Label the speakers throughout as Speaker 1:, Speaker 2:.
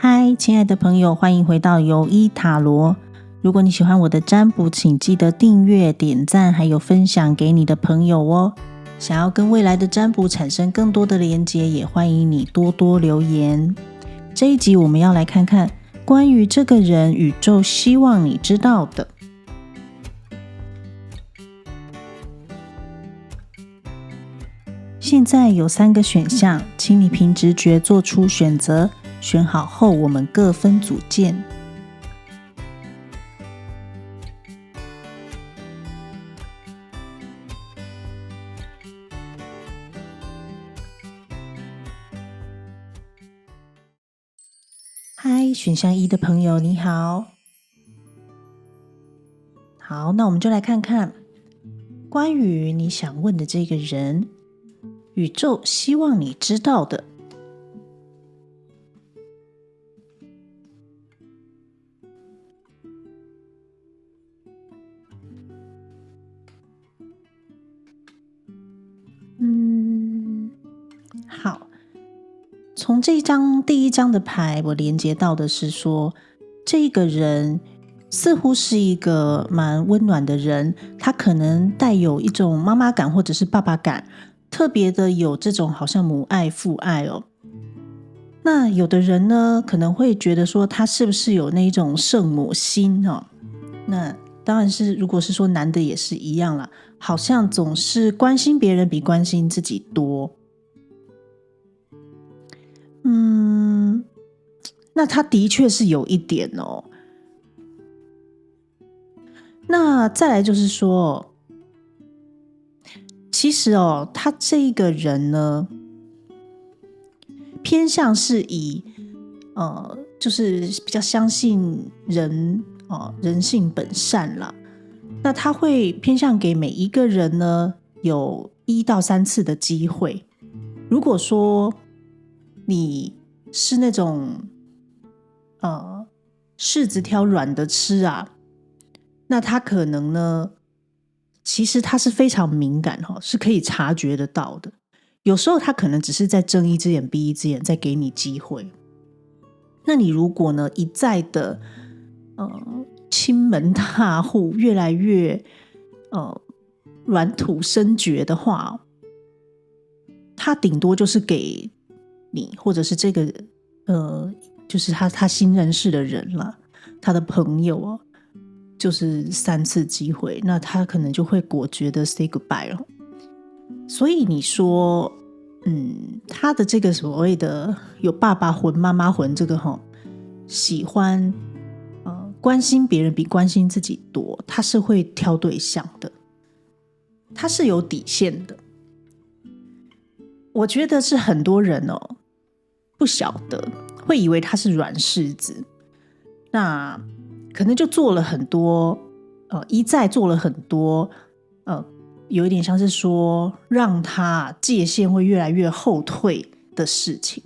Speaker 1: 嗨，亲爱的朋友，欢迎回到尤一塔罗。如果你喜欢我的占卜，请记得订阅、点赞，还有分享给你的朋友哦。想要跟未来的占卜产生更多的连结，也欢迎你多多留言。这一集我们要来看看关于这个人，宇宙希望你知道的。现在有3个选项，请你凭直觉做出选择，选好后我们各分组见。嗨，选项1的朋友你好。好，那我们就来看看关于你想问的这个人，宇宙希望你知道的。好，从这一张第一张的牌，我连接到的是说，这个人似乎是一个蛮温暖的人，他可能带有一种妈妈感或者是爸爸感，特别的有这种好像母爱父爱哦。那有的人呢，可能会觉得说他是不是有那种圣母心哦？那当然是，如果是说男的也是一样啦，好像总是关心别人比关心自己多。那他的确是有一点哦。那再来就是说，其实哦，他这个人呢，偏向是以就是比较相信人人性本善啦。那他会偏向给每一个人呢有1到3次的机会。如果说你是那种柿子挑软的吃啊，那他可能呢，其实他是非常敏感是可以察觉得到的。有时候他可能只是在睁一只眼闭一只眼，在给你机会。那你如果呢一再的亲门踏户，越来越软土生绝的话，他顶多就是给你或者是这个就是他新认识的人啦，他的朋友就是3次机会，那他可能就会果决的 say goodbye 了。所以你说他的这个所谓的有爸爸魂妈妈魂，这个喜欢关心别人比关心自己多，他是会挑对象的，他是有底线的。我觉得是很多人不晓得，会以为他是软柿子，那可能就做了很多一再做了很多有一点像是说让他界限会越来越后退的事情。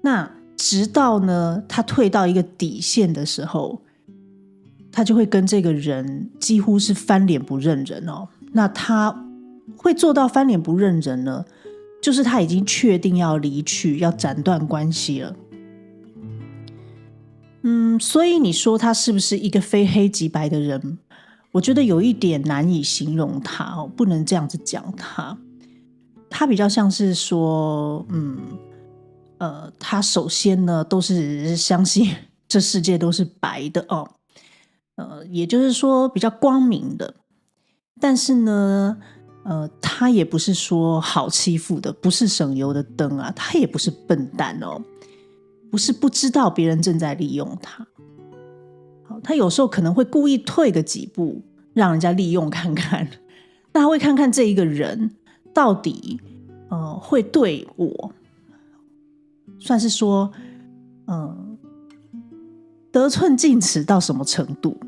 Speaker 1: 那直到呢他退到一个底线的时候，他就会跟这个人几乎是翻脸不认人那他会做到翻脸不认人呢，就是他已经确定要离去，要斩断关系了。所以你说他是不是一个非黑即白的人，我觉得有一点难以形容他不能这样子讲他。他比较像是说他首先呢都是相信这世界都是白的也就是说比较光明的。但是呢他也不是说好欺负的，不是省油的灯啊，他也不是笨蛋不是不知道别人正在利用他。他有时候可能会故意退个几步，让人家利用看看。那他会看看这一个人到底会对我算是说得寸进尺到什么程度，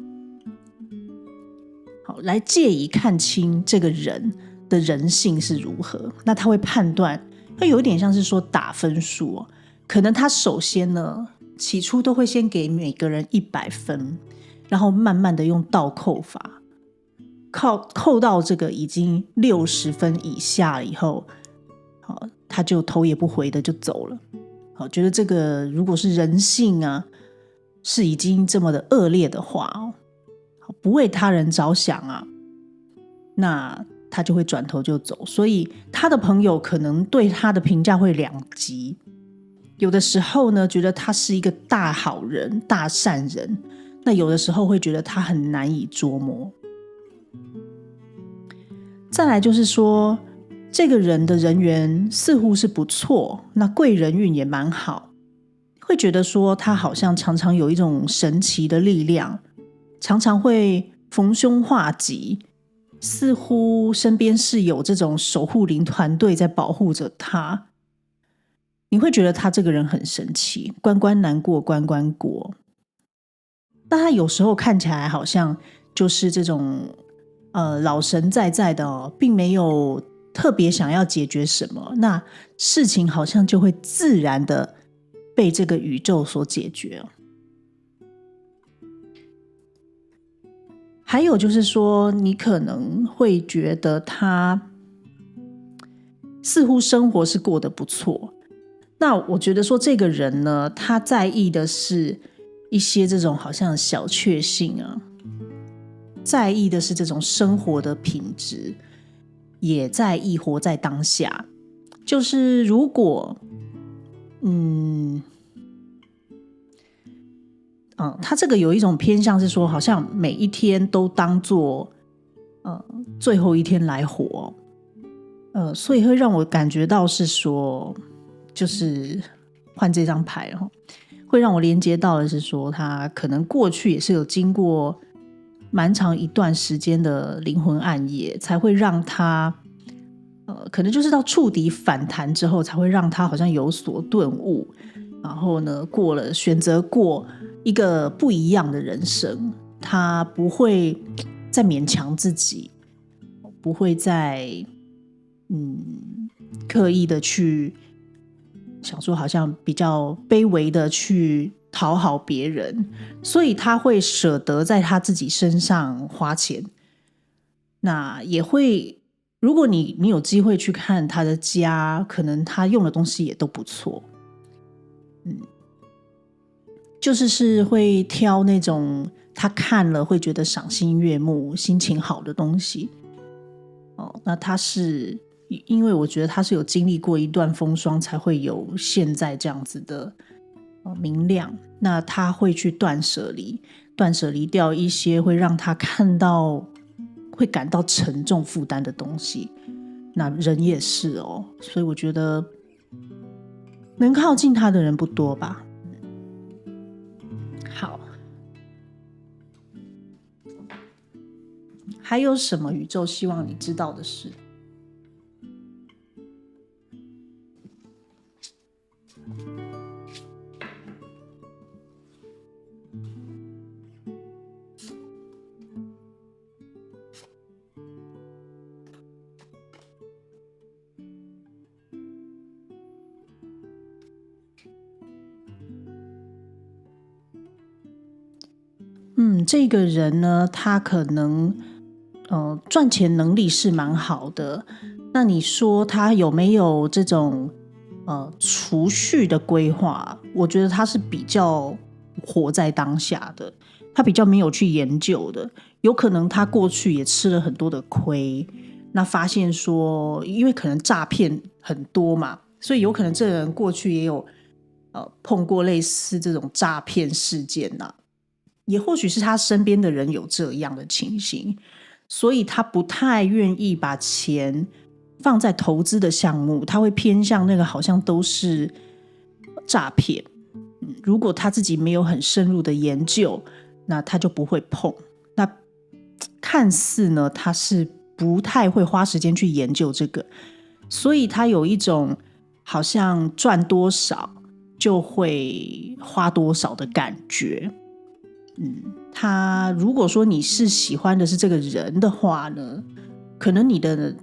Speaker 1: 好来借以看清这个人的人性是如何。那他会判断，他有一点像是说打分数可能他首先呢起初都会先给每个人100分，然后慢慢的用倒扣法扣到这个已经60分以下以后，他就头也不回的就走了。觉得这个如果是人性啊，是已经这么的恶劣的话，不为他人着想啊，那他就会转头就走。所以他的朋友可能对他的评价会两极，有的时候呢，觉得他是一个大好人、大善人，那有的时候会觉得他很难以捉摸。再来就是说，这个人的人缘似乎是不错，那贵人运也蛮好，会觉得说他好像常常有一种神奇的力量，常常会逢凶化吉，似乎身边是有这种守护灵团队在保护着他。你会觉得他这个人很神奇，关关难过关关过。但他有时候看起来好像就是这种老神在在的并没有特别想要解决什么，那事情好像就会自然的被这个宇宙所解决。还有就是说，你可能会觉得他似乎生活是过得不错，那我觉得说这个人呢，他在意的是一些这种好像小确幸啊，在意的是这种生活的品质，也在意活在当下。就是如果他这个有一种偏向是说，好像每一天都当作最后一天来活，所以会让我感觉到是说，就是换这张牌会让我连接到的是说，他可能过去也是有经过蛮长一段时间的灵魂暗夜，才会让他可能就是到触底反弹之后，才会让他好像有所顿悟，然后呢选择过一个不一样的人生，他不会再勉强自己，不会再刻意的去想说好像比较卑微的去讨好别人，所以他会舍得在他自己身上花钱。那也会，如果你有机会去看他的家，可能他用的东西也都不错。就是会挑那种他看了会觉得赏心悦目、心情好的东西。那他是因为我觉得他是有经历过一段风霜，才会有现在这样子的明亮。那他会去断舍离掉一些会让他看到会感到沉重负担的东西。那人也是所以我觉得能靠近他的人不多吧。好，还有什么宇宙希望你知道的事？这个人呢，他可能赚钱能力是蛮好的。那你说他有没有这种储蓄的规划？我觉得他是比较活在当下的，他比较没有去研究的。有可能他过去也吃了很多的亏，那发现说，因为可能诈骗很多嘛，所以有可能这个人过去也有碰过类似这种诈骗事件啊。也或许是他身边的人有这样的情形，所以他不太愿意把钱放在投资的项目，他会偏向那个好像都是诈骗。如果他自己没有很深入的研究，那他就不会碰。那看似呢，他是不太会花时间去研究这个，所以他有一种好像赚多少就会花多少的感觉。他如果说你是喜欢的是这个人的话呢，可能你的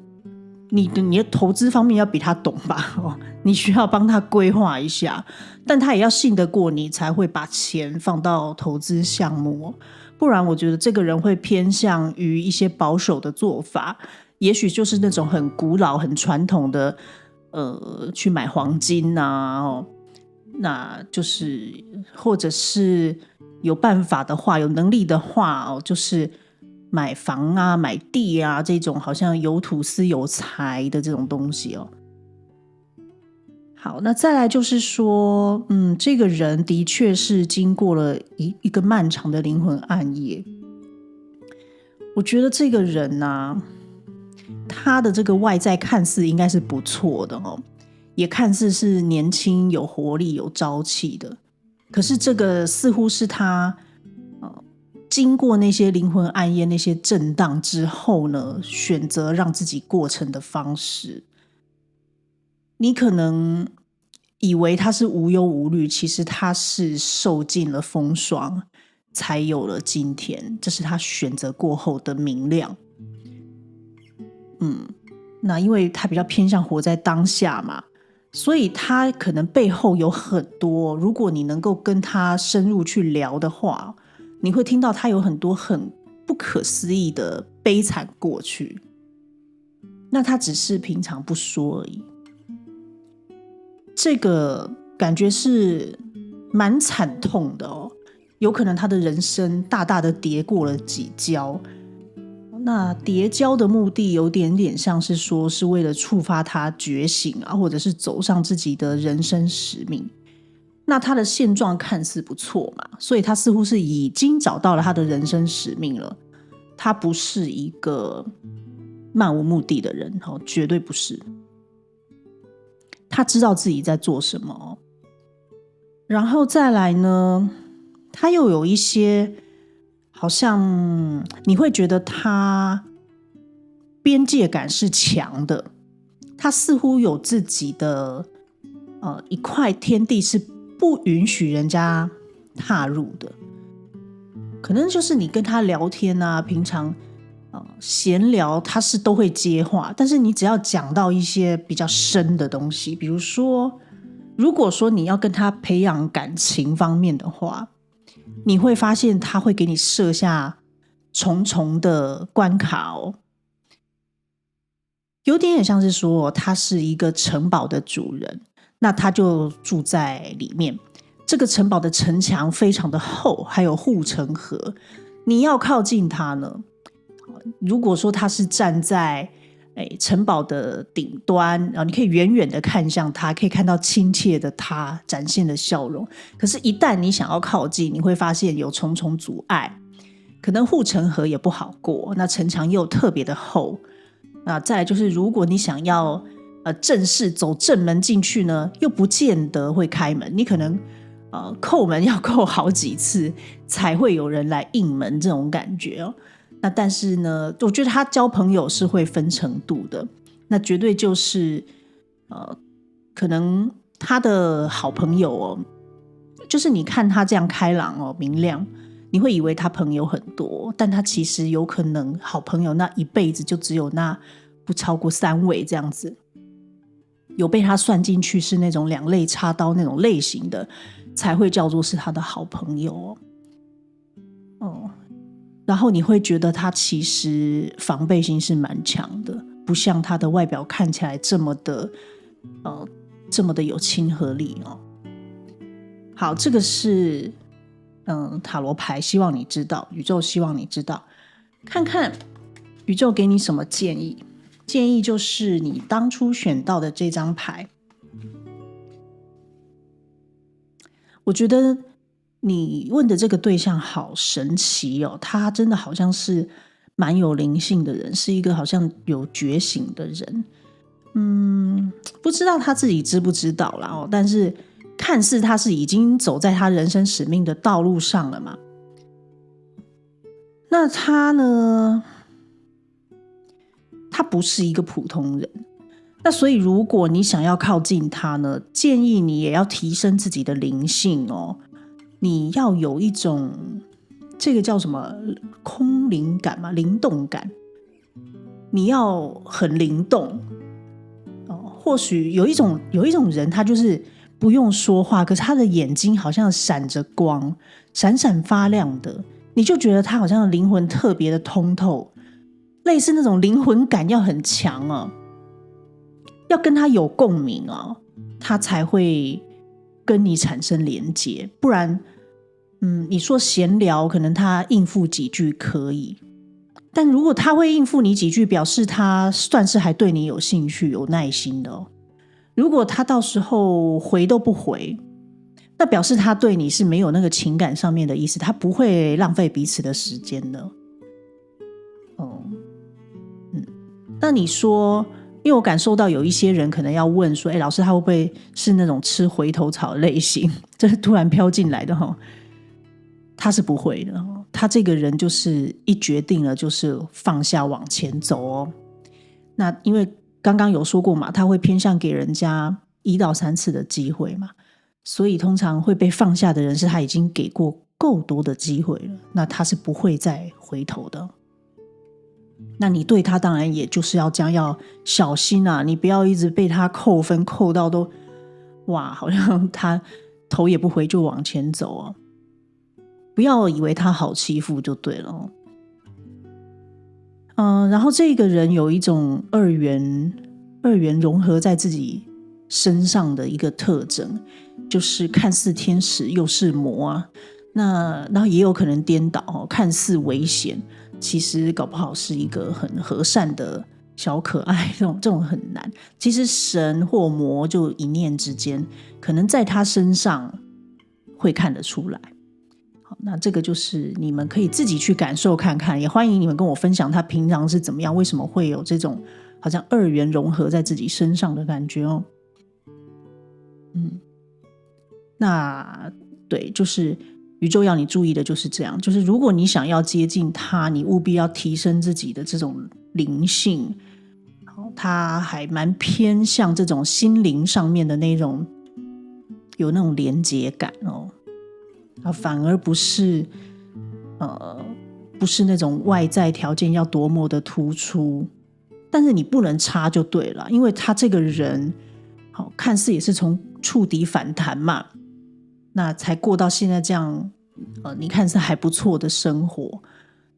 Speaker 1: 投资方面要比他懂吧，你需要帮他规划一下，但他也要信得过你，才会把钱放到投资项目不然我觉得这个人会偏向于一些保守的做法，也许就是那种很古老很传统的去买黄金啊那就是或者是有办法的话，有能力的话就是买房啊、买地啊这种好像有土斯有财的这种东西哦。好，那再来就是说，这个人的确是经过了一个漫长的灵魂暗夜。我觉得这个人啊，他的这个外在看似应该是不错的哦，也看似是年轻、有活力、有朝气的。可是这个似乎是他经过那些灵魂暗夜、那些震荡之后呢，选择让自己过程的方式。你可能以为他是无忧无虑，其实他是受尽了风霜，才有了今天。这是他选择过后的明亮。那因为他比较偏向活在当下嘛，所以他可能背后有很多，如果你能够跟他深入去聊的话，你会听到他有很多很不可思议的悲惨过去。那他只是平常不说而已。这个感觉是蛮惨痛的哦，有可能他的人生大大的跌过了几跤。那跌跤的目的有点像是说是为了触发他觉醒啊，或者是走上自己的人生使命。那他的现状看似不错嘛，所以他似乎是已经找到了他的人生使命了。他不是一个漫无目的的人，绝对不是。他知道自己在做什么，然后再来呢，他又有一些好像你会觉得他边界感是强的，他似乎有自己的一块天地是不允许人家踏入的。可能就是你跟他聊天啊，平常闲聊他是都会接话，但是你只要讲到一些比较深的东西，比如说如果说你要跟他培养感情方面的话，你会发现他会给你设下重重的关卡哦。有点像是说他是一个城堡的主人，那他就住在里面，这个城堡的城墙非常的厚，还有护城河，你要靠近他呢，如果说他是站在城堡的顶端，然后你可以远远的看向他，可以看到亲切的他展现的笑容。可是一旦你想要靠近，你会发现有重重阻碍，可能护城河也不好过，那城墙又特别的厚。那再来就是如果你想要正式走正门进去呢，又不见得会开门，你可能叩门要叩好几次才会有人来应门，这种感觉哦。那但是呢，我觉得他交朋友是会分程度的，那绝对就是可能他的好朋友哦，就是你看他这样开朗哦明亮，你会以为他朋友很多，但他其实有可能好朋友那一辈子就只有那不超过3位这样子，有被他算进去是那种两肋插刀那种类型的，才会叫做是他的好朋友哦。然后你会觉得他其实防备心是蛮强的，不像他的外表看起来这么的有亲和力哦。好，这个是塔罗牌，希望你知道，宇宙希望你知道，看看宇宙给你什么建议。建议就是你当初选到的这张牌，我觉得你问的这个对象好神奇哦，他真的好像是蛮有灵性的人，是一个好像有觉醒的人。不知道他自己知不知道啦哦，但是看似他是已经走在他人生使命的道路上了嘛。那他呢，他不是一个普通人。那所以如果你想要靠近他呢，建议你也要提升自己的灵性哦。你要有一种这个叫什么空灵感嘛，灵动感，你要很灵动哦。或许有一种人，他就是不用说话，可是他的眼睛好像闪着光，闪闪发亮的，你就觉得他好像灵魂特别的通透，类似那种灵魂感要很强哦，要跟他有共鸣哦，他才会跟你产生连结，不然你说闲聊可能他应付几句可以，但如果他会应付你几句，表示他算是还对你有兴趣有耐心的如果他到时候回都不回，那表示他对你是没有那个情感上面的意思，他不会浪费彼此的时间的那你说，因为我感受到有一些人可能要问说，老师他会不会是那种吃回头草类型，这是突然飘进来的他是不会的他这个人就是一决定了就是放下往前走那因为刚刚有说过嘛，他会偏向给人家1到3次的机会嘛，所以通常会被放下的人是他已经给过够多的机会了，那他是不会再回头的。那你对他当然也就是要小心你不要一直被他扣分扣到都哇，好像他头也不回就往前走不要以为他好欺负就对了然后这个人有一种二元融合在自己身上的一个特征，就是看似天使又是魔那然后也有可能颠倒看似危险，其实搞不好是一个很和善的小可爱，这种很难。其实神或魔就一念之间，可能在他身上会看得出来。好，那这个就是你们可以自己去感受看看，也欢迎你们跟我分享他平常是怎么样，为什么会有这种好像二元融合在自己身上的感觉那对，就是宇宙要你注意的就是这样，就是如果你想要接近他，你务必要提升自己的这种灵性，他还蛮偏向这种心灵上面的那种有那种连结感反而不是那种外在条件要多么的突出，但是你不能差就对了，因为他这个人看似也是从触底反弹嘛，那才过到现在这样你看是还不错的生活，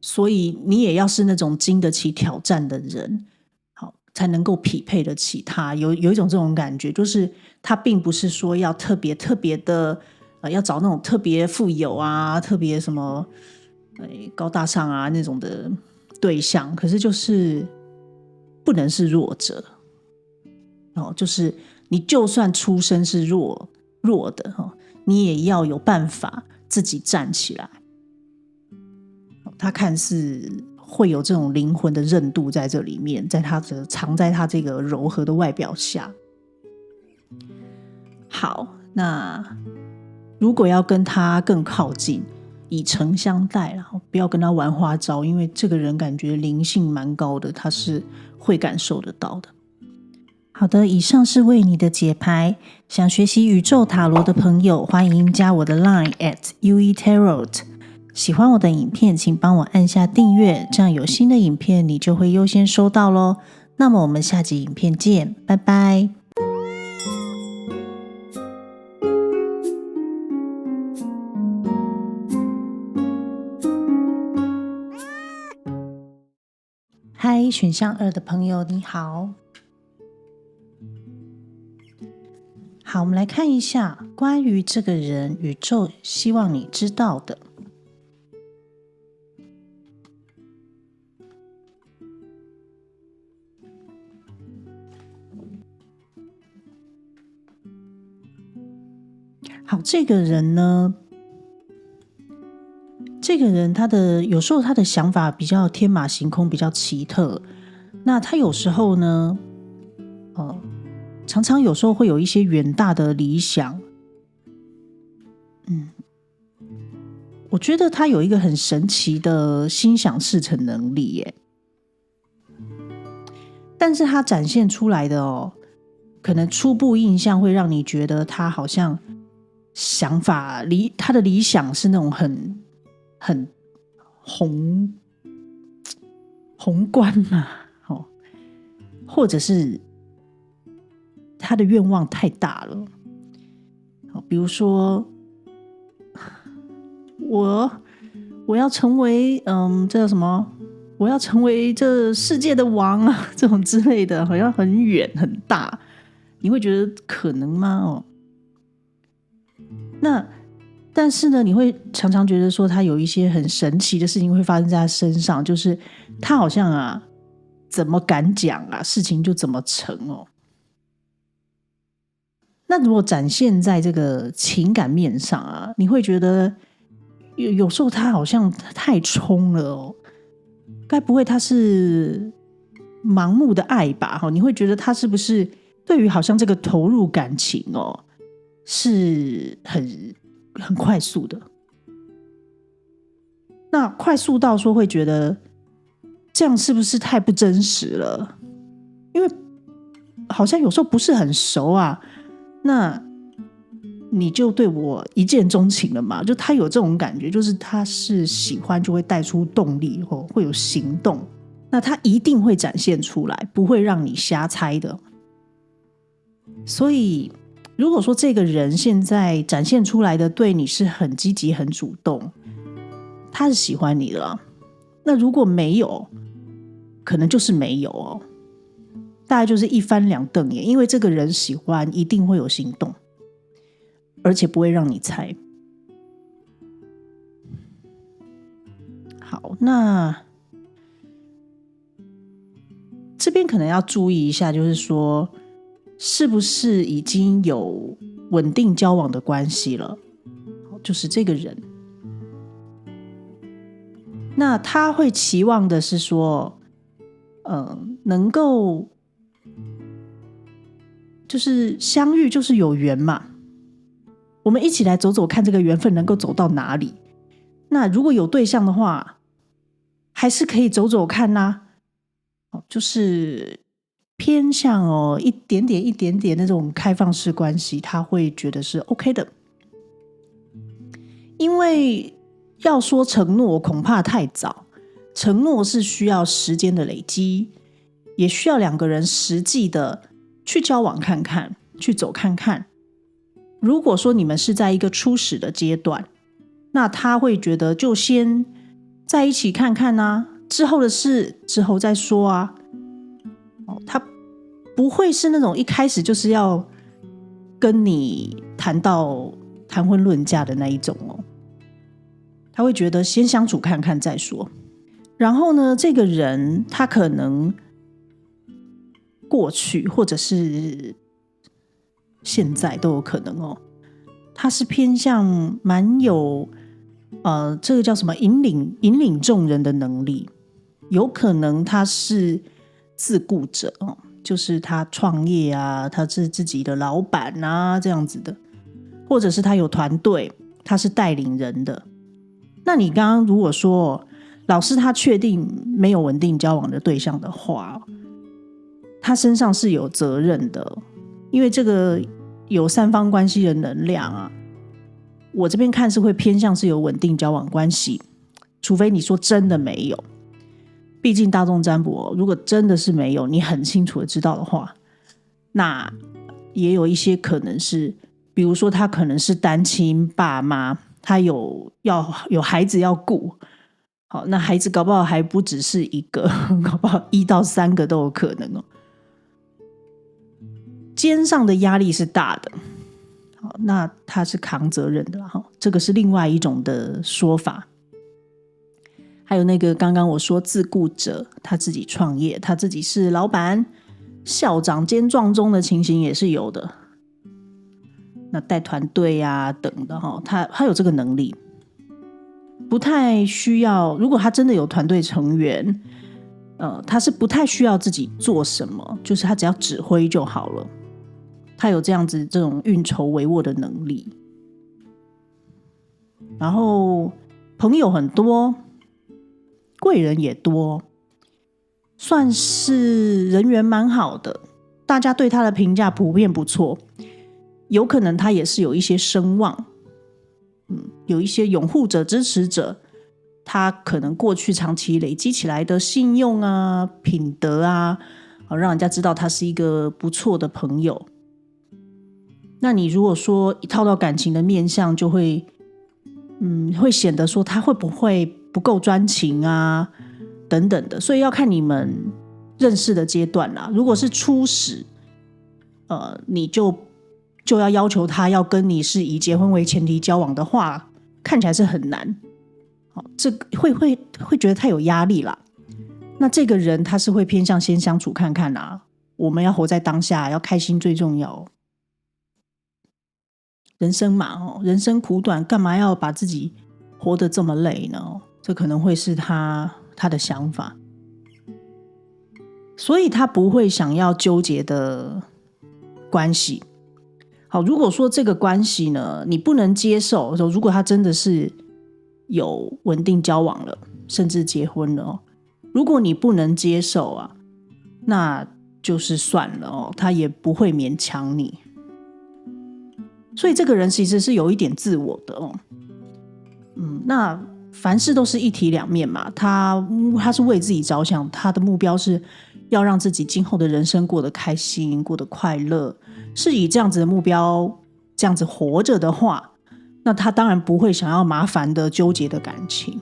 Speaker 1: 所以你也要是那种经得起挑战的人，好才能够匹配得起他。有一种这种感觉，就是他并不是说要特别的要找那种特别富有特别什么高大上那种的对象，可是就是不能是弱者就是你就算出身是弱的你也要有办法自己站起来。他看似会有这种灵魂的韧度在这里面，藏在他这个柔和的外表下。好，那如果要跟他更靠近，以诚相待，然后不要跟他玩花招，因为这个人感觉灵性蛮高的，他是会感受得到的。好的，以上是为你的解牌。想学习宇宙塔罗的朋友，欢迎加我的 Line @UETarot。喜欢我的影片，请帮我按下订阅，这样有新的影片你就会优先收到咯。那么我们下集影片见，拜拜。嗨，选项2的朋友你好。好，我们来看一下关于这个人宇宙希望你知道的。好，这个人呢，他的有时候他的想法比较天马行空，比较奇特。那他有时候呢常常有时候会有一些远大的理想。我觉得他有一个很神奇的心想事成能力耶，但是他展现出来的可能初步印象会让你觉得他好像想法他的理想是那种很宏观嘛或者是他的愿望太大了。比如说我要成为这叫什么？我要成为这世界的王这种之类的，好像很远很大，你会觉得可能吗？那但是呢，你会常常觉得说他有一些很神奇的事情会发生在他身上，就是他好像啊怎么敢讲啊，事情就怎么成哦。那如果展现在这个情感面上啊，你会觉得有时候他好像太冲了哦，该不会他是盲目的爱吧？你会觉得他是不是对于好像这个投入感情哦，是很快速的？那快速到说会觉得这样是不是太不真实了？因为好像有时候不是很熟啊，那你就对我一见钟情了嘛？就他有这种感觉，就是他是喜欢就会带出动力，会有行动，那他一定会展现出来，不会让你瞎猜的。所以如果说这个人现在展现出来的对你是很积极很主动，他是喜欢你的啊，那如果没有，可能就是没有哦，大概就是一翻两瞪眼，因为这个人喜欢一定会有行动，而且不会让你猜。好，那这边可能要注意一下，就是说是不是已经有稳定交往的关系了，就是这个人，那他会期望的是说能够就是相遇就是有缘嘛，我们一起来走走看这个缘分能够走到哪里。那如果有对象的话，还是可以走走看啦，就是偏向一点点一点点那种开放式关系，他会觉得是 OK 的。因为要说承诺恐怕太早，承诺是需要时间的累积，也需要两个人实际的去交往看看，去走看看。如果说你们是在一个初始的阶段，那他会觉得就先在一起看看啊，之后的事之后再说啊。他不会是那种一开始就是要跟你谈婚论嫁的那一种哦。他会觉得先相处看看再说。然后呢，这个人他可能过去或者是现在都有可能哦，他是偏向蛮有这个叫什么引领众人的能力，有可能他是自雇者哦，就是他创业啊，他是自己的老板啊这样子的，或者是他有团队，他是带领人的。那你刚刚如果说老师他确定没有稳定交往的对象的话，他身上是有责任的，因为这个有三方关系的能量啊，我这边看是会偏向是有稳定交往关系，除非你说真的没有。毕竟大众占卜如果真的是没有，你很清楚的知道的话，那也有一些可能是，比如说他可能是单亲爸妈，他有孩子要顾，好，那孩子搞不好还不只是一个，搞不好1到3个都有可能哦。肩上的压力是大的，好，那他是扛责任的，这个是另外一种的说法。还有那个刚刚我说自雇者，他自己创业，他自己是老板、校长兼撞钟的情形也是有的。那带团队啊等的，他有这个能力，不太需要。如果他真的有团队成员，他是不太需要自己做什么，就是他只要指挥就好了。他有这样子这种运筹帷幄的能力，然后朋友很多，贵人也多，算是人缘蛮好的，大家对他的评价普遍不错。有可能他也是有一些声望，有一些拥护者支持者，他可能过去长期累积起来的信用啊品德啊，让人家知道他是一个不错的朋友。那你如果说一套到感情的面向，就会会显得说他会不会不够专情啊等等的，所以要看你们认识的阶段啦。如果是初始你就就要求他要跟你是以结婚为前提交往的话，看起来是很难。这会觉得太有压力啦。那这个人他是会偏向先相处看看啊，我们要活在当下，要开心最重要。人生嘛，人生苦短，干嘛要把自己活得这么累呢？这可能会是他的想法，所以他不会想要纠结的关系。好，如果说这个关系呢，你不能接受，如果他真的是有稳定交往了，甚至结婚了，如果你不能接受啊，那就是算了他也不会勉强你。所以这个人其实是有一点自我的那凡事都是一体两面嘛，他是为自己着想，他的目标是要让自己今后的人生过得开心，过得快乐，是以这样子的目标这样子活着的话，那他当然不会想要麻烦的纠结的感情。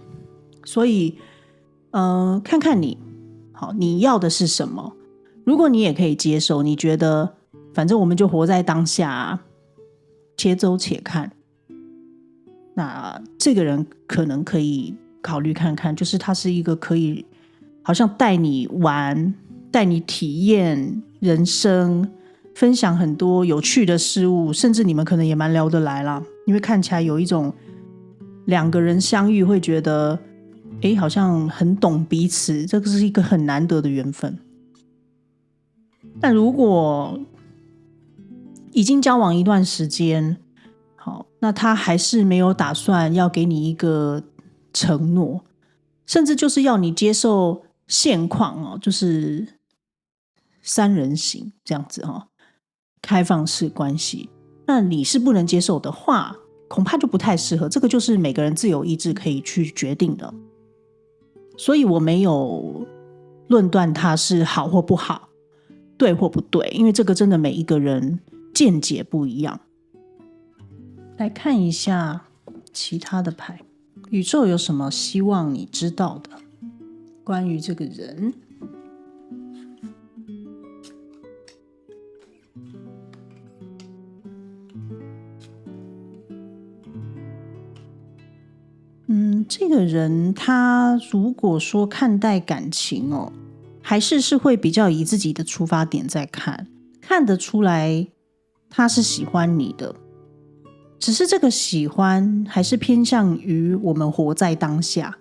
Speaker 1: 所以看看你好，你要的是什么。如果你也可以接受，你觉得反正我们就活在当下且走且看，那这个人可能可以考虑看看，就是他是一个可以好像带你玩，带你体验人生，分享很多有趣的事物，甚至你们可能也蛮聊得来啦，因为看起来有一种两个人相遇会觉得好像很懂彼此，这个是一个很难得的缘分。但如果已经交往一段时间，好，那他还是没有打算要给你一个承诺，甚至就是要你接受现况就是三人行这样子开放式关系，那你是不能接受的话，恐怕就不太适合。这个就是每个人自由意志可以去决定的，所以我没有论断它是好或不好，对或不对，因为这个真的每一个人见解不一样。来看一下其他的牌，宇宙有什么希望你知道的关于这个人？这个人他如果说看待感情还是会比较以自己的出发点在看得出来他是喜欢你的，只是这个喜欢还是偏向于我们活在当下。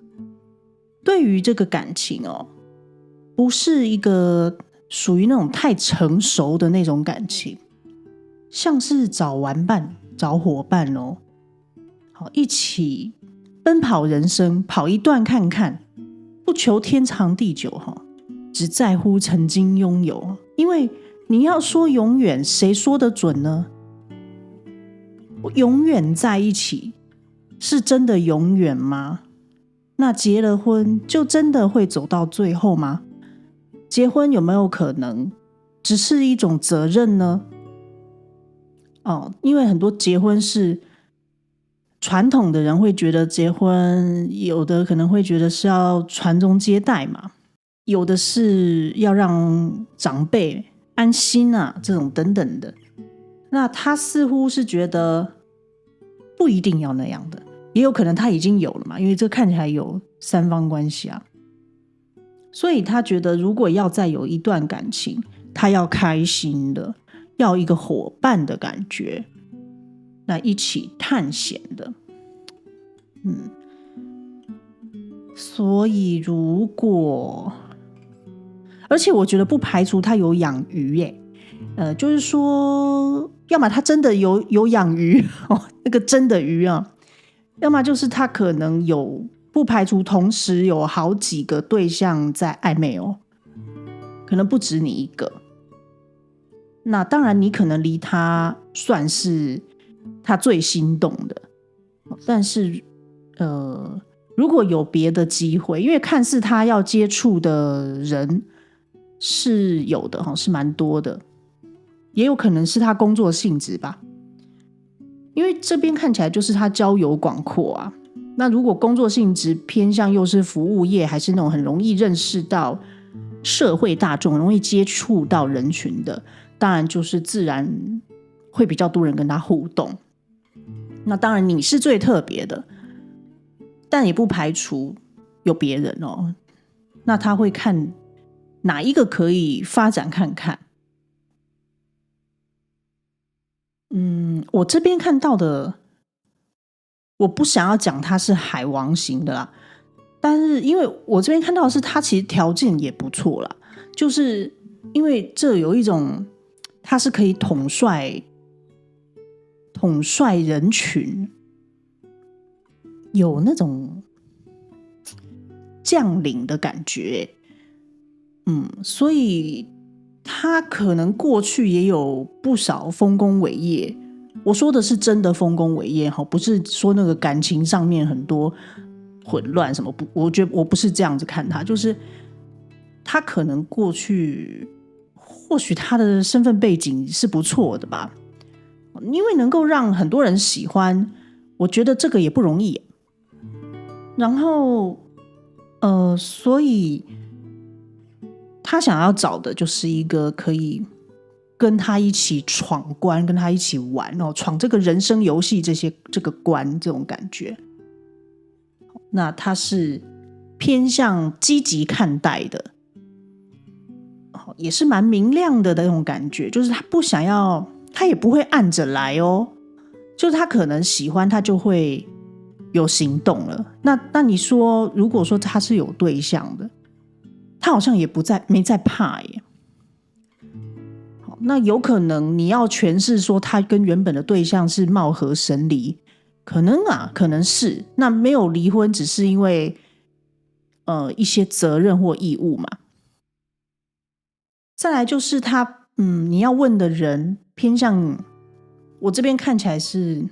Speaker 1: 对于这个感情不是一个属于那种太成熟的那种感情，像是找玩伴找伙伴好，一起奔跑人生，跑一段看看，不求天长地久只在乎曾经拥有。因为你要说永远，谁说得准呢？永远在一起是真的永远吗？那结了婚就真的会走到最后吗？结婚有没有可能只是一种责任呢？因为很多结婚是传统的人会觉得结婚，有的可能会觉得是要传宗接代嘛，有的是要让长辈安心这种等等的。那他似乎是觉得不一定要那样的，也有可能他已经有了嘛，因为这看起来有三方关系所以他觉得如果要再有一段感情，他要开心的，要一个伙伴的感觉，那一起探险的。所以如果，而且我觉得不排除他有养鱼就是说要么他真的有养鱼那个真的鱼要么就是他可能有，不排除同时有好几个对象在暧昧可能不止你一个。那当然你可能离他算是他最心动的，但是如果有别的机会，因为看似他要接触的人是有的是蛮多的，也有可能是他工作性质吧，因为这边看起来就是他交友广阔那如果工作性质偏向又是服务业，还是那种很容易认识到社会大众，容易接触到人群的，当然就是自然会比较多人跟他互动。那当然你是最特别的，但也不排除有别人哦。那他会看哪一个可以发展看看。我这边看到的，我不想要讲他是海王型的啦，但是因为我这边看到的是他其实条件也不错啦，就是因为这有一种他是可以统帅人群，有那种将领的感觉。所以他可能过去也有不少丰功伟业，我说的是真的丰功伟业，不是说那个感情上面很多混乱什么，我觉得我不是这样子看他，就是他可能过去或许他的身份背景是不错的吧，因为能够让很多人喜欢，我觉得这个也不容易。然后所以他想要找的就是一个可以跟他一起闯关，跟他一起玩闯这个人生游戏这个关这种感觉。那他是偏向积极看待的，也是蛮明亮的那种感觉，就是他不想要，他也不会按着来哦，就是他可能喜欢，他就会有行动了。那你说，如果说他是有对象的，他好像也没在怕耶。好，那有可能你要诠释说他跟原本的对象是貌合神离，可能是。那没有离婚，只是因为一些责任或义务嘛。再来就是他，你要问的人偏向我这边看起来是，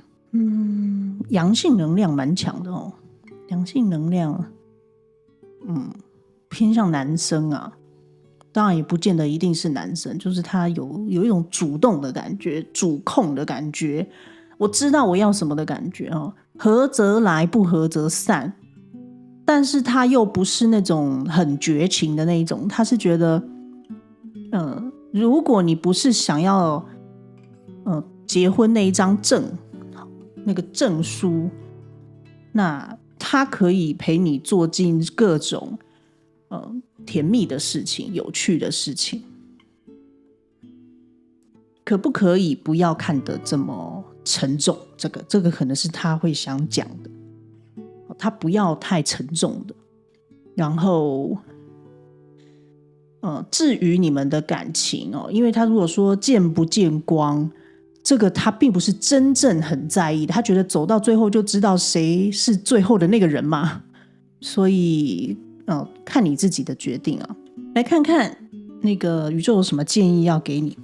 Speaker 1: 阳性能量蛮强的哦，阳性能量，偏向男生啊，当然也不见得一定是男生，就是他有一种主动的感觉，主控的感觉，我知道我要什么的感觉哦，合则来，不合则散。但是他又不是那种很绝情的那一种，他是觉得，如果你不是想要，结婚那一张证，那个证书，那他可以陪你做尽各种甜蜜的事情，有趣的事情。可不可以不要看得这么沉重？这个可能是他会想讲的，他不要太沉重的。然后至于你们的感情因为他如果说见不见光，这个他并不是真正很在意的，他觉得走到最后就知道谁是最后的那个人嘛，所以看你自己的决定啊。来看看那个宇宙有什么建议要给你。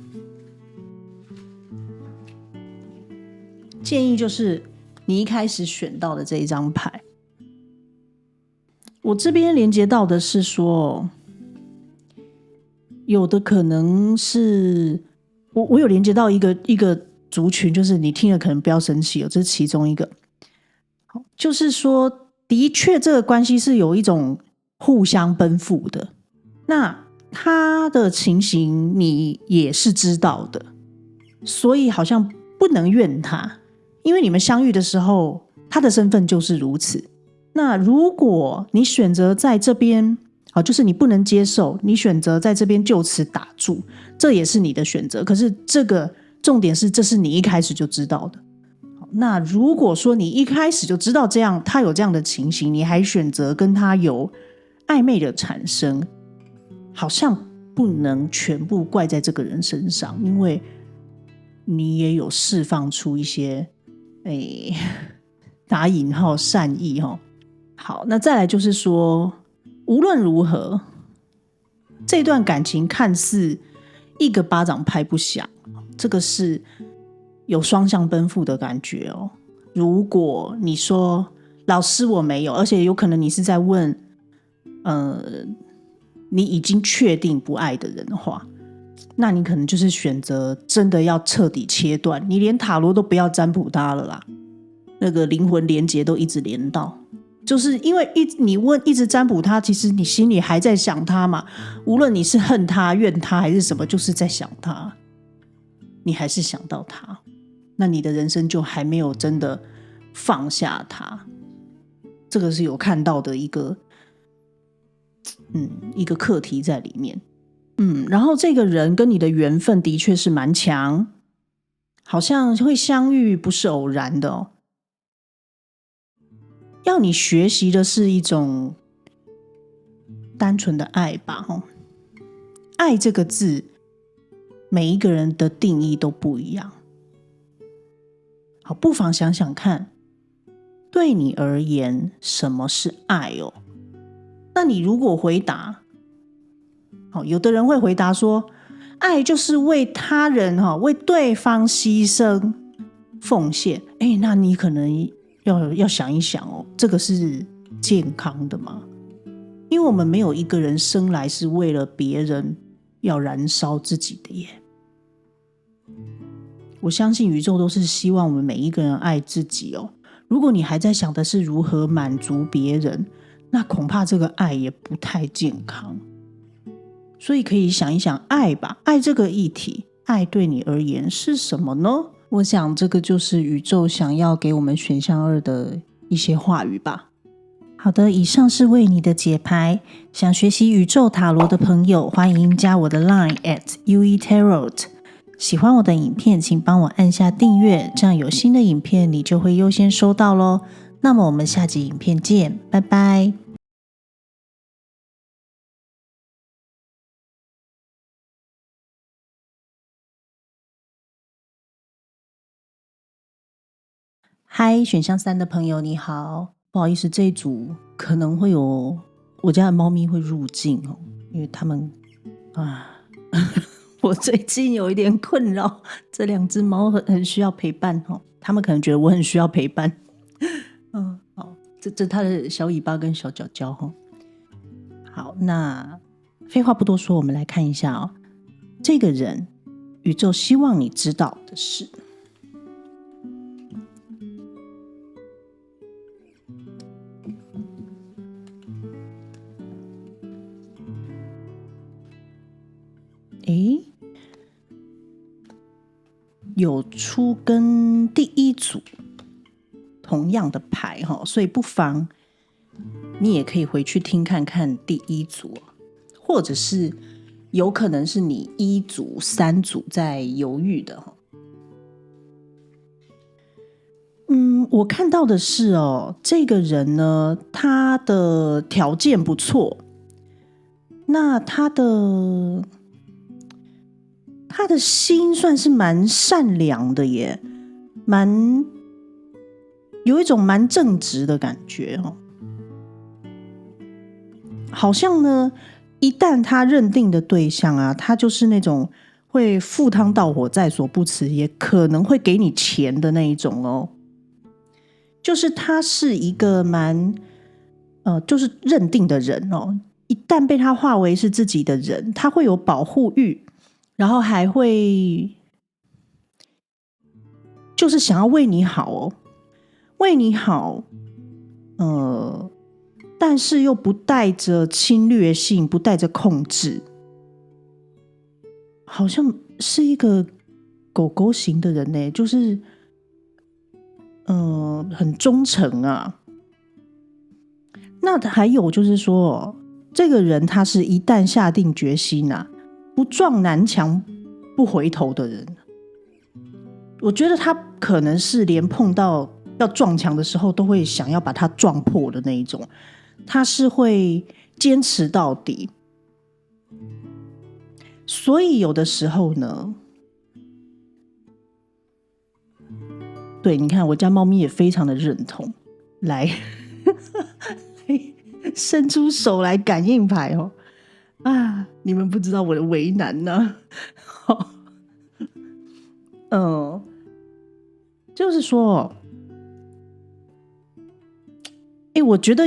Speaker 1: 建议就是你一开始选到的这一张牌，我这边连接到的是说，有的可能是我有连接到一个族群，就是你听了可能不要生气，这是其中一个。就是说的确这个关系是有一种互相奔赴的，那他的情形你也是知道的，所以好像不能怨他，因为你们相遇的时候他的身份就是如此。那如果你选择在这边就是你不能接受，你选择在这边就此打住，这也是你的选择，可是这个重点是这是你一开始就知道的。那如果说你一开始就知道这样，他有这样的情形，你还选择跟他有暧昧的产生，好像不能全部怪在这个人身上，因为你也有释放出一些打引号善意。好，那再来就是说，无论如何这段感情看似一个巴掌拍不响，这个是有双向奔赴的感觉哦。如果你说老师我没有，而且有可能你是在问你已经确定不爱的人的话，那你可能就是选择真的要彻底切断，你连塔罗都不要占卜他了啦，那个灵魂连结都一直连到，就是因为你一直占卜他，其实你心里还在想他嘛，无论你是恨他怨他还是什么，就是在想他，你还是想到他。那你的人生就还没有真的放下它。这个是有看到的一个课题在里面。然后这个人跟你的缘分的确是蛮强，好像会相遇不是偶然的哦。要你学习的是一种单纯的爱吧。爱这个字，每一个人的定义都不一样。好，不妨想想看，对你而言什么是爱哦？那你如果回答，有的人会回答说，爱就是为他人为对方牺牲奉献。那你可能要想一想哦，这个是健康的吗？因为我们没有一个人生来是为了别人要燃烧自己的耶。我相信宇宙都是希望我们每一个人爱自己哦。如果你还在想的是如何满足别人，那恐怕这个爱也不太健康。所以可以想一想爱吧，爱这个议题，爱对你而言是什么呢？我想这个就是宇宙想要给我们选项2的一些话语吧。好的，以上是为你的解牌。想学习宇宙塔罗的朋友，欢迎加我的 Line @UETarot。喜欢我的影片，请帮我按下订阅，这样有新的影片你就会优先收到咯。那么我们下集影片见，拜拜。嗨，选项3的朋友你好，不好意思，这一组可能会有我家的猫咪会入境哦，因为他们我最近有一点困扰，这2只猫很需要陪伴哦，他们可能觉得我很需要陪伴。好，这它的小尾巴跟小脚脚哦。好，那废话不多说，我们来看一下哦，这个人宇宙希望你知道的是。有出跟第1组同样的牌，所以不妨你也可以回去听看看第1组，或者是有可能是你1组3组在犹豫的。我看到的是这个人呢，他的条件不错，那他的心算是蛮善良的耶，有一种蛮正直的感觉好像呢，一旦他认定的对象啊，他就是那种会赴汤蹈火在所不辞，也可能会给你钱的那一种哦。就是他是一个就是认定的人哦，一旦被他化为是自己的人，他会有保护欲，然后还会就是想要为你好哦，为你好，但是又不带着侵略性，不带着控制，好像是一个狗狗型的人呢，就是很忠诚啊。那还有就是说，这个人他是一旦下定决心啊，不撞南墙不回头的人。我觉得他可能是连碰到要撞墙的时候都会想要把它撞破的那一种，他是会坚持到底。所以有的时候呢，对，你看我家猫咪也非常的认同，来伸出手来感应牌哦。你们不知道我的为难呢。就是说，我觉得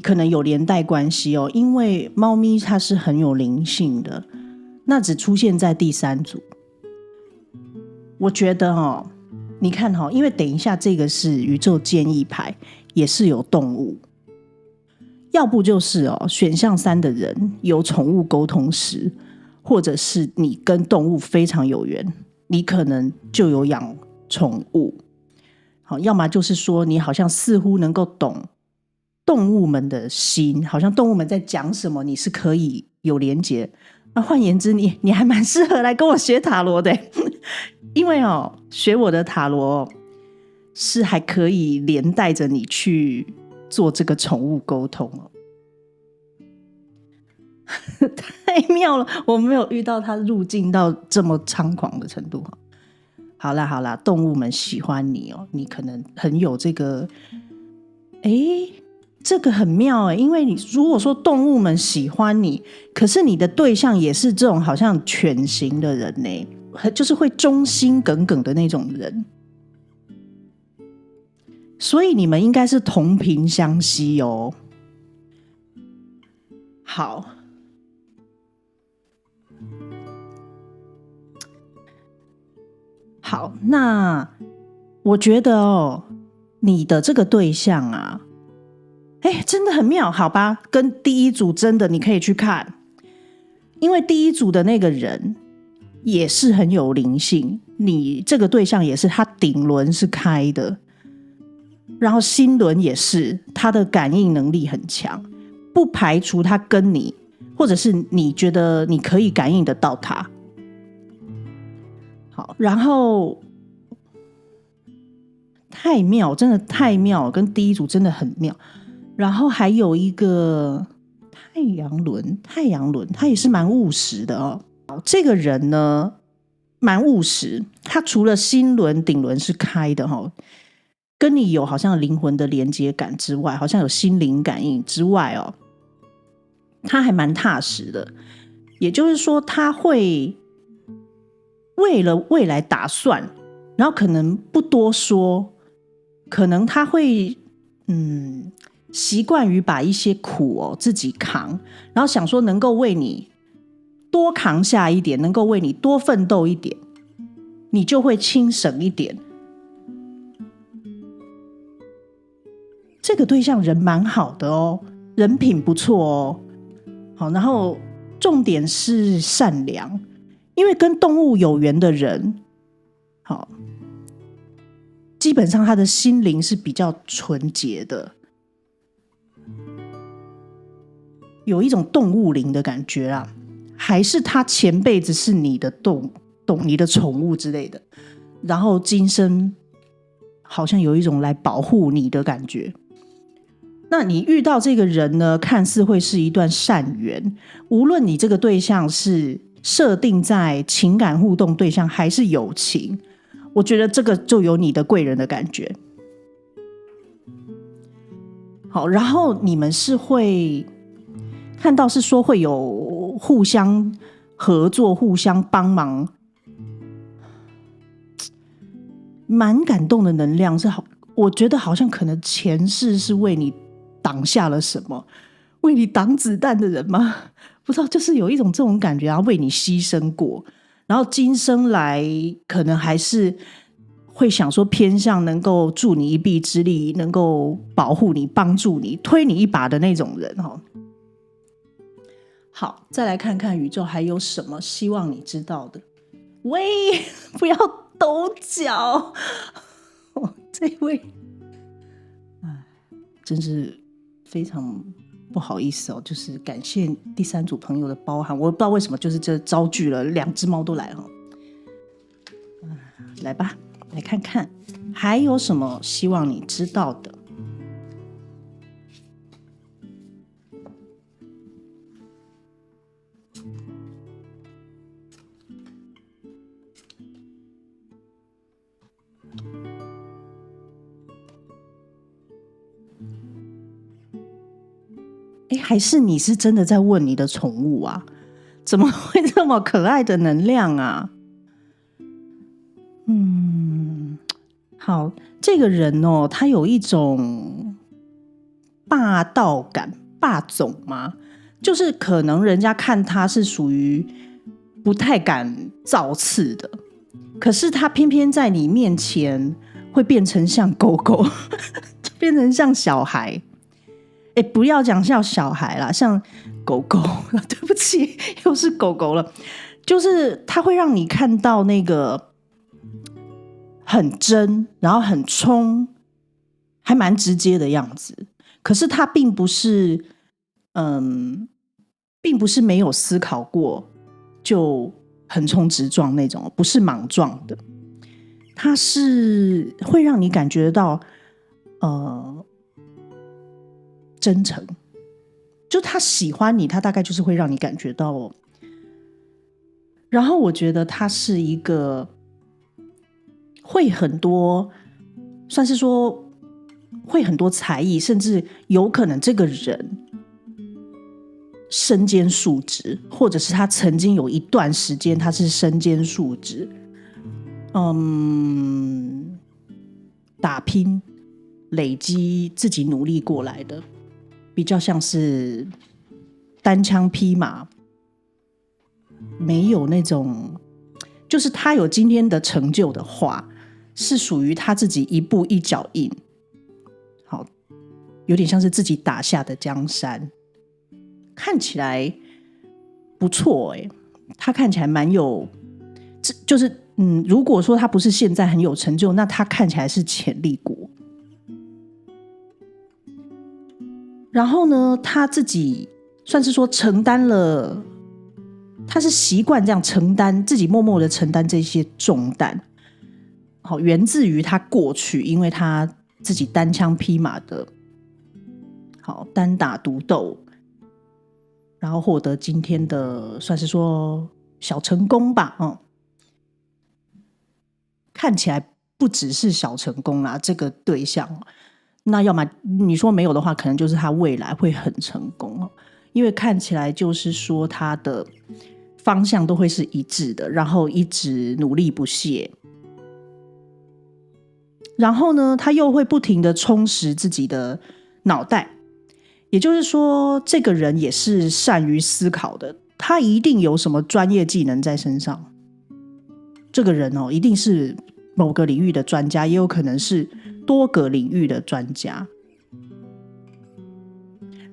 Speaker 1: 可能有连带关系哦，因为猫咪它是很有灵性的，那只出现在第3组。我觉得你看因为等一下这个是宇宙建议牌，也是有动物，要不就是选项3的人有宠物沟通师，或者是你跟动物非常有缘，你可能就有养宠物。好，要么就是说你好像似乎能够懂动物们的心，好像动物们在讲什么你是可以有连结。换言之，你还蛮适合来跟我学塔罗的因为学我的塔罗是还可以连带着你去做这个宠物沟通太妙了，我没有遇到它入境到这么猖狂的程度。好啦，动物们喜欢你你可能很有这个这个很妙因为你如果说动物们喜欢你，可是你的对象也是这种好像犬型的人就是会忠心耿耿的那种人，所以你们应该是同频相吸好，那我觉得你的这个对象啊真的很妙，好吧，跟第一组真的你可以去看，因为第一组的那个人也是很有灵性，你这个对象也是他顶轮是开的，然后心轮也是，他的感应能力很强，不排除他跟你，或者是你觉得你可以感应得到他。好，然后太妙，真的太妙，跟第一组真的很妙。然后还有一个太阳轮，他也是蛮务实的这个人呢蛮务实，他除了心轮顶轮是开的跟你有好像灵魂的连接感之外，好像有心灵感应之外他还蛮踏实的，也就是说他会为了未来打算，然后可能不多说，可能他会习惯于把一些苦自己扛，然后想说能够为你多扛下一点，能够为你多奋斗一点，你就会轻省一点。这个对象人蛮好的人品不错好，然后重点是善良，因为跟动物有缘的人好，基本上他的心灵是比较纯洁的，有一种动物灵的感觉啦，还是他前辈子是你的你的宠物之类的，然后今生好像有一种来保护你的感觉。那你遇到这个人呢，看似会是一段善缘，无论你这个对象是设定在情感互动对象还是友情，我觉得这个就有你的贵人的感觉。好，然后你们是会看到是说会有互相合作互相帮忙，蛮感动的能量是好，我觉得好像可能前世是为你挡下了什么，为你挡子弹的人吗？不知道，就是有一种这种感觉，然后为你牺牲过，然后今生来可能还是会想说偏向能够助你一臂之力，能够保护你帮助你推你一把的那种人好，再来看看宇宙还有什么希望你知道的。喂，不要抖脚这位真是非常不好意思就是感谢第三组朋友的包涵，我不知道为什么就是这招聚了2只猫都来来吧，来看看还有什么希望你知道的。还是你是真的在问你的宠物啊？怎么会这么可爱的能量啊？好，这个人他有一种霸道感，霸总吗？就是可能人家看他是属于不太敢造次的，可是他偏偏在你面前会变成像狗狗变成像小孩。不要讲像小孩啦，像狗狗对不起又是狗狗了，就是它会让你看到那个很真，然后很冲，还蛮直接的样子。可是他并不是没有思考过就横冲直撞那种，不是莽撞的，他是会让你感觉到真诚，就他喜欢你，他大概就是会让你感觉到然后我觉得他是一个会很多，算是说会很多才艺，甚至有可能这个人身兼数职，或者是他曾经有一段时间他是身兼数职，打拼累积自己努力过来的，比较像是单枪匹马，没有那种，就是他有今天的成就的话，是属于他自己一步一脚印，好，有点像是自己打下的江山，看起来不错他看起来蛮有，就是如果说他不是现在很有成就，那他看起来是潜力股。然后呢，他自己算是说承担了，他是习惯这样承担，自己默默的承担这些重担。好，源自于他过去，因为他自己单枪匹马的，好单打独斗，然后获得今天的算是说小成功吧。看起来不只是小成功啦，这个对象。那要么你说没有的话，可能就是他未来会很成功，因为看起来就是说他的方向都会是一致的，然后一直努力不懈，然后呢他又会不停的充实自己的脑袋，也就是说这个人也是善于思考的，他一定有什么专业技能在身上，这个人一定是某个领域的专家，也有可能是多个领域的专家，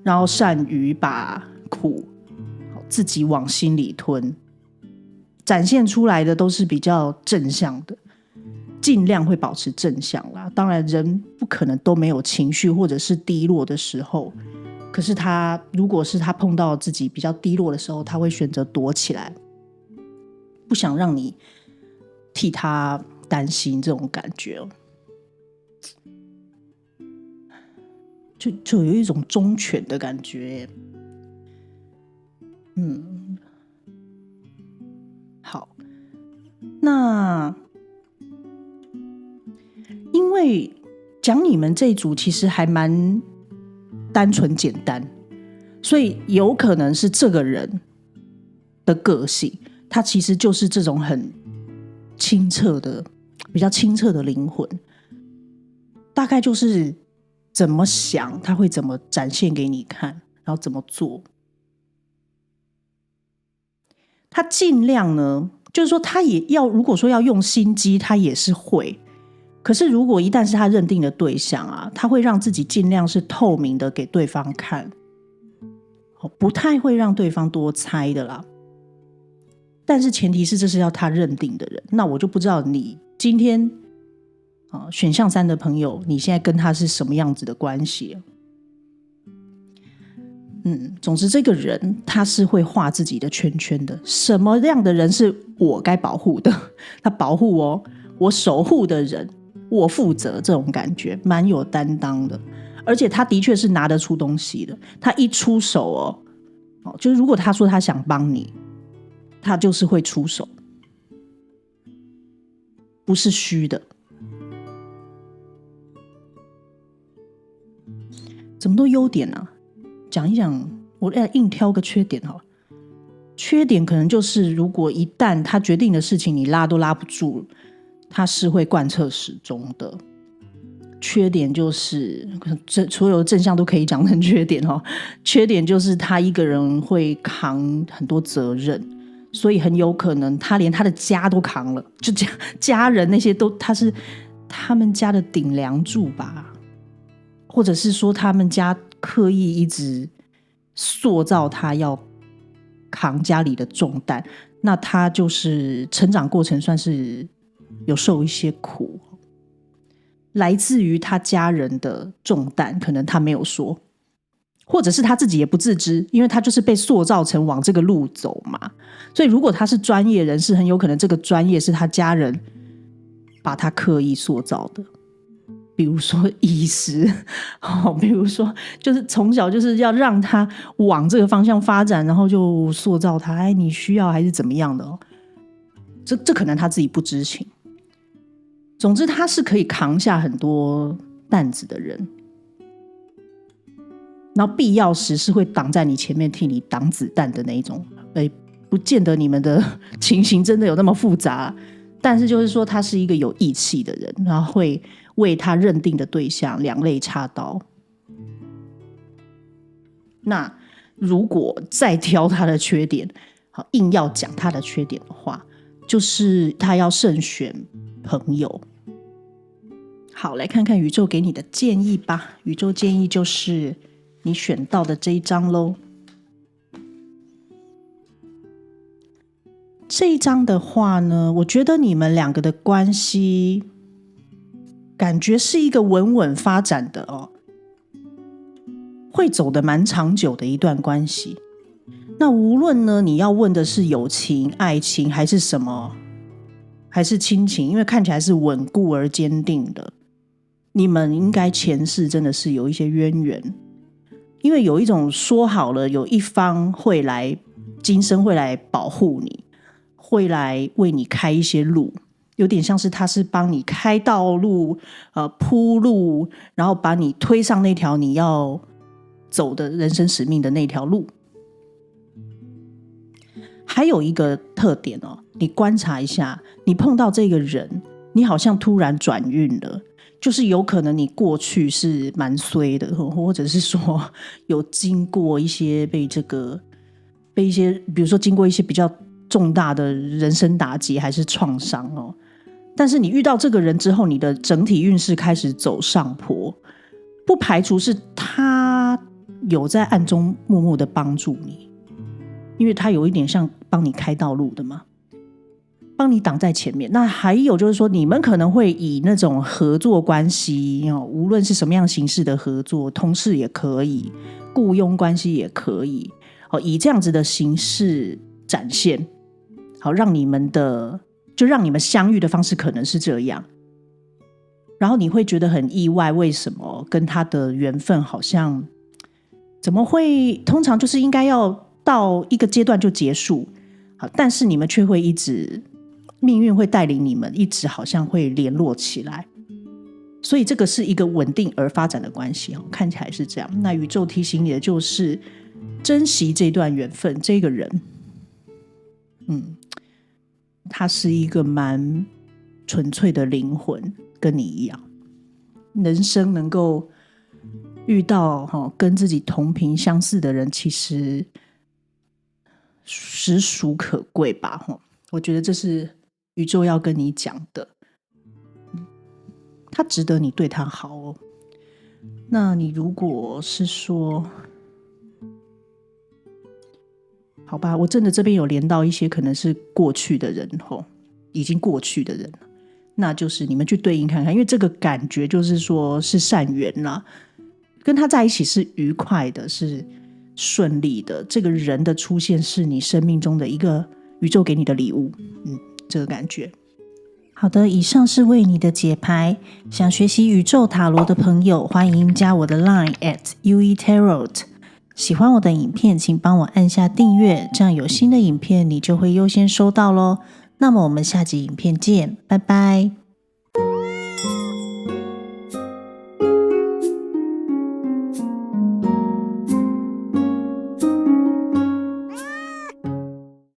Speaker 1: 然后善于把苦自己往心里吞，展现出来的都是比较正向的，尽量会保持正向啦。当然人不可能都没有情绪或者是低落的时候，可是他如果是他碰到自己比较低落的时候，他会选择躲起来，不想让你替他担心，这种感觉就有一种忠犬的感觉。好，那因为讲你们这一组其实还蛮单纯简单，所以有可能是这个人的个性，他其实就是这种很清澈的，比较清澈的灵魂，大概就是怎么想他会怎么展现给你看，然后怎么做。他尽量呢，就是说他也要，如果说要用心机，他也是会，可是如果一旦是他认定的对象啊，他会让自己尽量是透明的给对方看，不太会让对方多猜的啦。但是前提是这是要他认定的人，那我就不知道你今天选项3的朋友，你现在跟他是什么样子的关系。总之这个人他是会画自己的圈圈的，什么样的人是我该保护的，他保护我守护的人，我负责，这种感觉蛮有担当的，而且他的确是拿得出东西的，他一出手就是如果他说他想帮你，他就是会出手，不是虚的。怎么多优点啊？讲一讲，我硬挑个缺点好了。缺点可能就是，如果一旦他决定的事情你拉都拉不住，他是会贯彻始终的。缺点就是所有的正向都可以讲成缺点缺点就是他一个人会扛很多责任，所以很有可能他连他的家都扛了，就家人那些都他是他们家的顶梁柱吧，或者是说他们家刻意一直塑造他要扛家里的重担，那他就是成长过程算是有受一些苦，来自于他家人的重担，可能他没有说，或者是他自己也不自知，因为他就是被塑造成往这个路走嘛。所以如果他是专业人士，很有可能这个专业是他家人把他刻意塑造的，比如说医师，比如说就是从小就是要让他往这个方向发展，然后就塑造他，哎，你需要还是怎么样的，这可能他自己不知情。总之他是可以扛下很多担子的人，然后必要时是会挡在你前面替你挡子弹的那一种。不见得你们的情形真的有那么复杂，但是就是说他是一个有义气的人，然后会为他认定的对象两肋插刀。那如果再挑他的缺点，硬要讲他的缺点的话，就是他要慎选朋友。好，来看看宇宙给你的建议吧。宇宙建议就是你选到的这一张咯。这一张的话呢，我觉得你们两个的关系感觉是一个稳稳发展的哦，会走得蛮长久的一段关系。那无论呢你要问的是友情、爱情还是什么，还是亲情，因为看起来是稳固而坚定的，你们应该前世真的是有一些渊源，因为有一种说好了有一方会来，今生会来保护你，会来为你开一些路，有点像是他是帮你开道路，铺路，然后把你推上那条你要走的人生使命的那条路。还有一个特点哦，你观察一下，你碰到这个人，你好像突然转运了，就是有可能你过去是蛮衰的，或者是说有经过一些被一些，比如说经过一些比较重大的人生打击还是创伤哦。但是你遇到这个人之后，你的整体运势开始走上坡，不排除是他有在暗中默默的帮助你，因为他有一点像帮你开道路的嘛，帮你挡在前面。那还有就是说，你们可能会以那种合作关系，无论是什么样形式的合作，同事也可以，雇佣关系也可以，以这样子的形式展现，好让你们相遇的方式可能是这样。然后你会觉得很意外，为什么跟他的缘分好像怎么会通常就是应该要到一个阶段就结束，好，但是你们却会一直，命运会带领你们一直好像会联络起来，所以这个是一个稳定而发展的关系，看起来是这样。那宇宙提醒你的就是珍惜这段缘分，这个人他是一个蛮纯粹的灵魂，跟你一样，人生能够遇到跟自己同频相似的人，其实实属可贵吧。我觉得这是宇宙要跟你讲的，他值得你对他好哦。那你如果是说，好吧，我真的这边有连到一些可能是过去的人，已经过去的人，那就是你们去对应看看，因为这个感觉就是说是善缘啦，跟他在一起是愉快的，是顺利的，这个人的出现是你生命中的一个宇宙给你的礼物，这个感觉。好的，以上是为你的解牌。想学习宇宙塔罗的朋友，欢迎加我的 Line @UETarot。喜欢我的影片，请帮我按下订阅，这样有新的影片你就会优先收到咯。那么我们下集影片见，拜拜。